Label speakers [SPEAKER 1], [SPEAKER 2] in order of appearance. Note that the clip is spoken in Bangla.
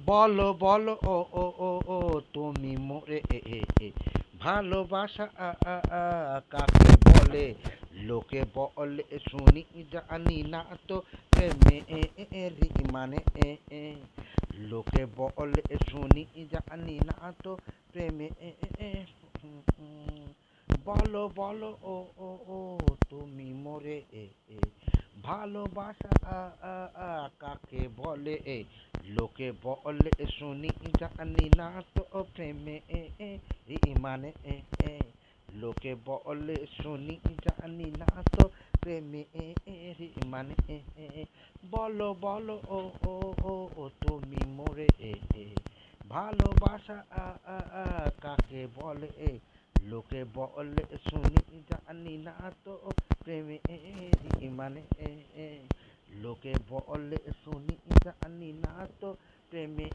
[SPEAKER 1] বলো বলো ও ও ও ও তুমি মোরে ভালোবাসা কাকে বলে লোকে বলে শুনি জানি না তো প্রেমে রি মানে লোকে বলে শুনি জানি না তো প্রেমে বলো বলো ও ও ও তুমি মোরে ভালোবাসা কাকে বলে লোকে বলে শুনি জানি না তো প্রেমে মানে লোকে বলে শুনি জানি না তো প্রেমে মানে বলো বলো ও ও ও ও তুমি মোরে ভালোবাসা কাকে বলে লোকে বলে শুনি জানি না তো প্রেমে মানে লোকে বলে শুনি জানি না তো প্রেমে